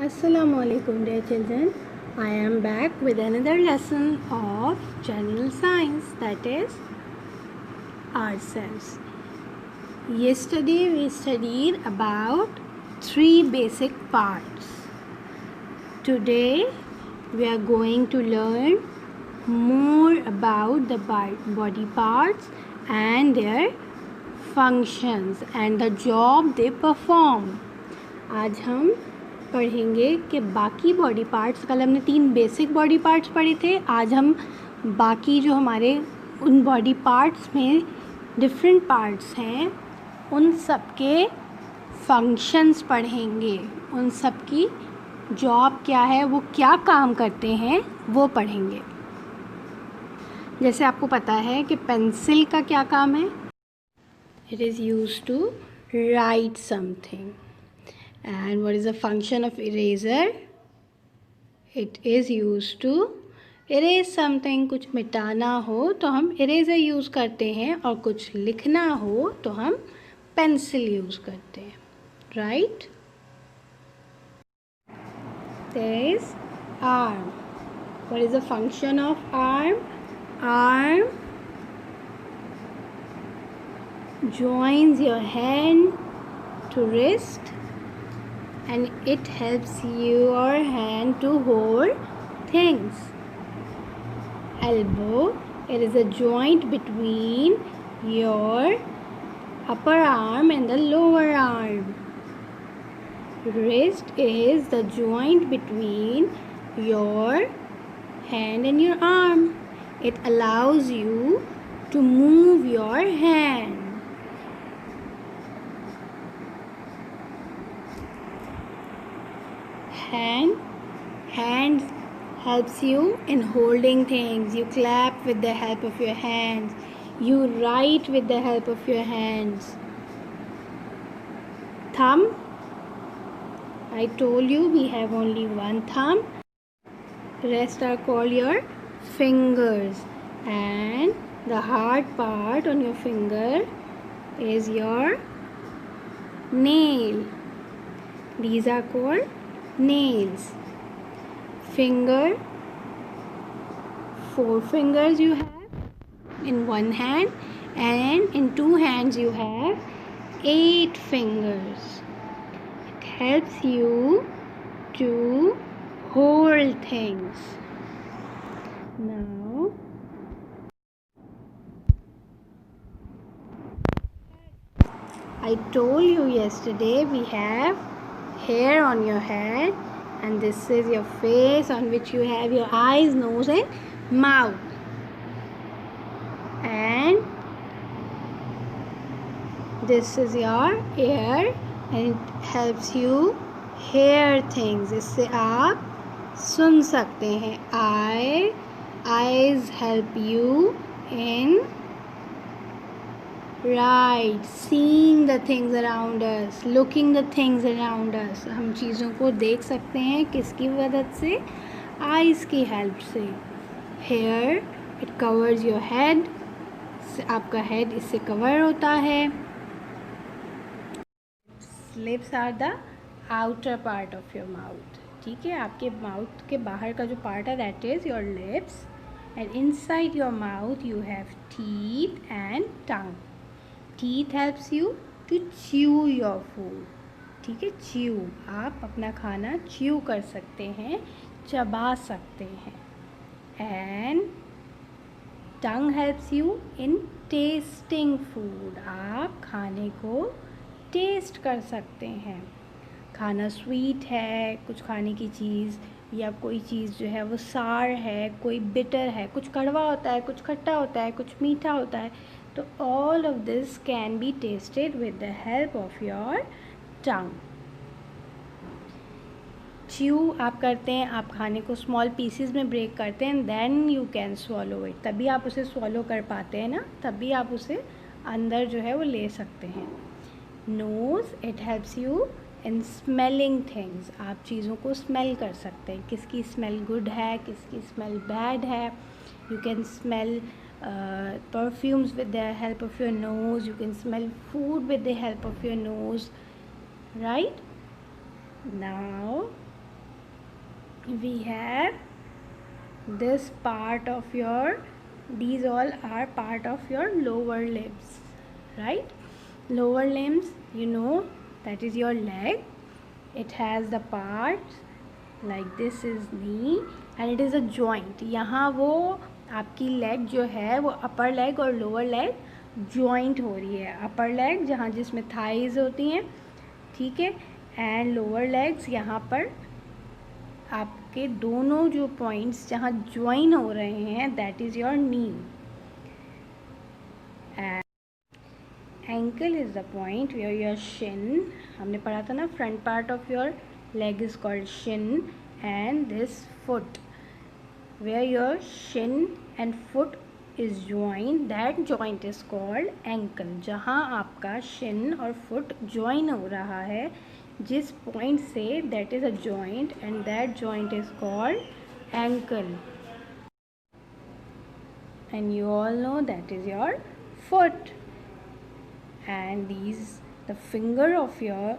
Assalamu alaikum dear children. I am back with another lesson of general science, that is ourselves. Yesterday we studied about 3 basic parts. Today we are going to learn more about the body parts and their functions and the job they perform. आज हम पढ़ेंगे कि बाकी body parts, कल हमने 3 basic body parts पढ़े थे, आज हम बाकी जो हमारे उन बॉडी पार्ट्स में डिफरेंट पार्ट्स हैं उन सब के फंक्शंस पढ़ेंगे, उन सब की जॉब क्या है, वो क्या काम करते हैं वो पढ़ेंगे. जैसे आपको पता है कि पेंसिल का क्या काम है. It is used to write something. And what is the function of eraser? It is used to erase something. कुछ मिटाना हो तो हम eraser यूज़ करते हैं और कुछ लिखना हो तो हम पेंसिल यूज़ करते हैं, right? There is arm. What is the function of arm? Arm joins your hand to wrist and it helps your hand to hold things. Elbow, it is a joint between your upper arm and the lower arm. Wrist is the joint between your hand and your arm. It allows you to move your hand. Hand helps you in holding things. You clap with the help of your hands. You write with the help of your hands. Thumb, I told you we have only one thumb. Rest are called your fingers, and the hard part on your finger is your nail. These are called nails. Finger, 4 fingers you have in one hand, and in 2 hands you have 8 fingers. It helps you to hold things. Now I told you yesterday we have hair on your head, and this is your face on which you have your eyes, nose and mouth, and this is your ear and it helps you hear things. इससे आप सुन सकते हैं. Eyes help you in right, seeing the things around us, looking the things around us. हम चीज़ों को देख सकते हैं किसकी मदद से? Eyes की help से. Hair, it covers your head. आपका head इससे cover होता है. Lips are the outer part of your mouth. ठीक है, आपके mouth के बाहर का जो part है that is your lips, and inside your mouth you have teeth and tongue. Teeth helps you to chew your food. ठीक है, chew, आप अपना खाना chew कर सकते हैं, चबा सकते हैं. And tongue helps you in tasting food. आप खाने को टेस्ट कर सकते हैं. खाना स्वीट है, कुछ खाने की चीज़ या कोई चीज़ जो है वो सार है, कोई बिटर है, कुछ कड़वा होता है, कुछ खट्टा होता है, कुछ मीठा होता है. तो all of this can be tasted with the help of your tongue. chew आप करते हैं, आप खाने को small pieces में break करते हैं, then you can swallow it. तभी आप उसे swallow कर पाते हैं ना, तभी आप उसे अंदर जो है वो ले सकते हैं. nose, it helps you in smelling things. आप चीज़ों को smell कर सकते हैं, किसकी smell good है, किसकी smell bad है. You can smell perfumes with the help of your nose. You can smell food with the help of your nose, right? Now we have this part of your, these all are part of your lower limbs, right? Lower limbs, you know, that is your leg. It has the parts like this is knee and it is a joint. यहाँ वो आपकी leg जो है वो upper leg और lower leg joint हो रही है. upper leg जहाँ जिसमें thighs होती हैं, ठीक है, and lower legs यहाँ पर आपके दोनों जो पॉइंट्स जहाँ ज्वाइन हो रहे हैं, that is your knee. Ankle is the point where your shin, हमने पढ़ा था ना, front part of your leg is called shin and this foot where your shin and foot is join, that joint is called ankle. जहाँ आपका Shin और foot join हो रहा है, जिस पॉइंट से, that is a joint and that joint is called ankle. And you all know that is your foot. And these, the finger of your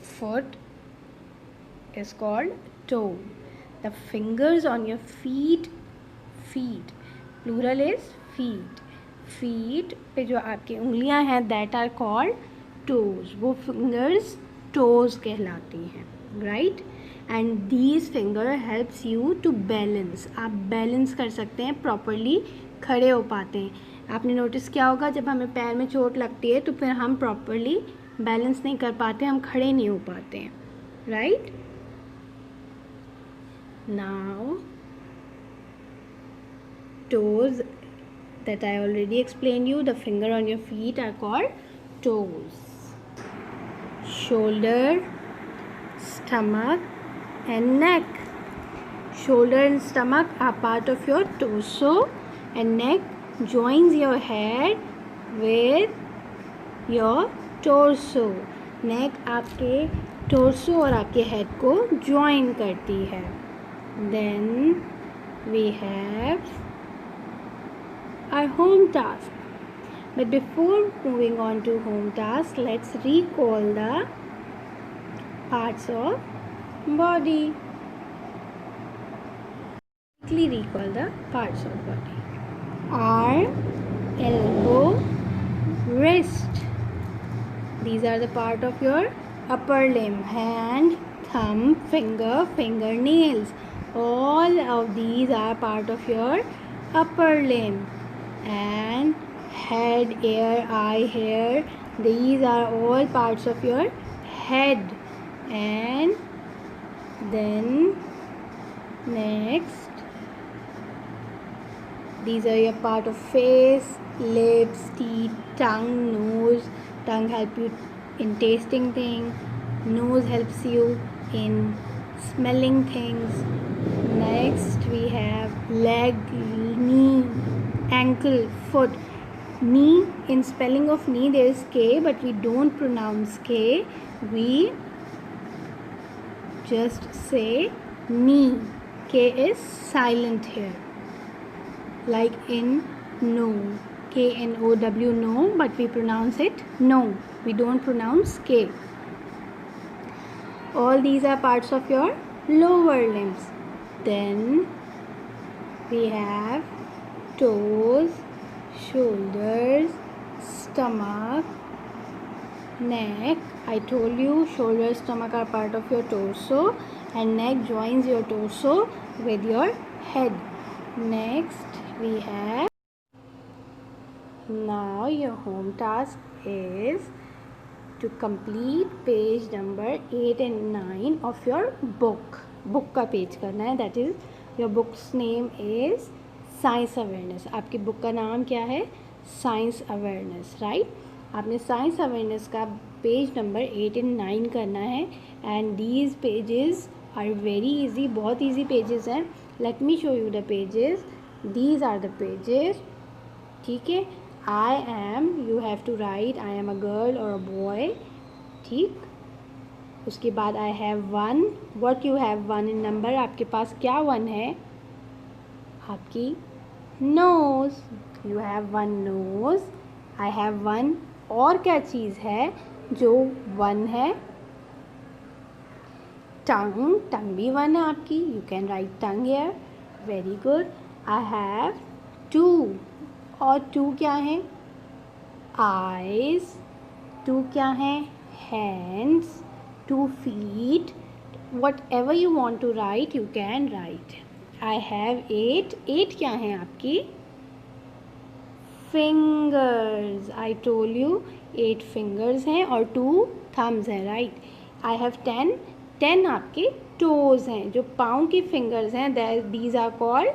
foot is called toe. The fingers on your feet, feet, plural is feet. feet पे जो आपकी उंगलियां हैं, that are called toes. वो fingers toes कहलाती हैं, right? And these finger helps you to balance. आप balance कर सकते हैं, properly खड़े हो पाते हैं. आपने नोटिस किया होगा जब हमें पैर में चोट लगती है तो फिर हम प्रॉपरली बैलेंस नहीं कर पाते, हम खड़े नहीं हो पाते हैं, right? Now toes that I already explained you, the finger on your feet are called toes. Shoulder, stomach and neck. Shoulder and stomach are part of your torso and neck joins your head with your torso. neck आपके torso और आपके head को join करती है. Then we have our home task. But before moving on to home task, let's recall the parts of body. Quickly recall the parts of body. Arm, elbow, wrist. These are the part of your upper limb. Hand, thumb, finger, fingernails. All of these are part of your upper limb. And head, ear, eye, hair. These are all parts of your head. And then next, these are your part of face, lips, teeth, tongue, nose. Tongue help you in tasting things. Nose helps you in smelling things. Next we have leg, knee, ankle, foot. Knee, in spelling of knee there is K, but we don't pronounce K. We just say knee. K is silent here. Like in no. K-N-O-W, no, but we pronounce it no. We don't pronounce K. All these are parts of your lower limbs. Then we have toes, shoulders, stomach, neck. I told you shoulder, stomach are part of your torso and neck joins your torso with your head. Next we have, now your home task is to complete page number 8 and 9 of your book. Book का page करना है, that is your book's name is Science Awareness. आपकी book का नाम क्या है? Science Awareness, right? आपने Science Awareness का पेज नंबर 8 and 9 करना है and these pages are very easy, बहुत easy pages हैं. Let me show you the pages. These are the pages. ठीक है? I am, you have to write I am a girl or a boy. ठीक? उसके बाद I have one. What you have one in number? आपके पास क्या one है? आपकी nose. You have one nose. I have one. और क्या चीज़ है जो one है? टंग भी 1 है आपकी. You can write tongue here. Very good. I have 2. और 2 क्या है? आइज. 2 क्या है? Hands. 2 feet. Whatever you want to write, you can write. I have 8. 8 क्या है आपकी? Fingers. I told you 8 fingers हैं और 2 thumbs हैं, right? I have 10. 10 आपके toes हैं. जो पाँव की fingers हैं, these are called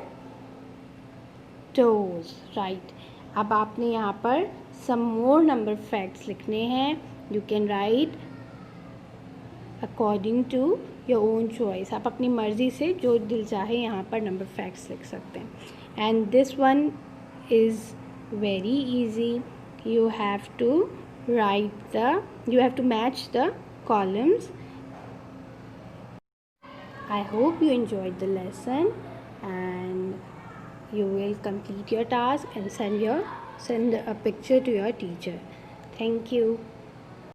toes, right? अब आपने यहाँ पर some more number facts लिखने हैं. You can write according to your own choice. आप अपनी मर्ज़ी से जो दिल चाहे यहाँ पर नंबर फैक्ट्स लिख सकते हैं. And this one is very easy. You have to match the columns. I hope you enjoyed the lesson and you will complete your task and send a picture to your teacher. Thank you.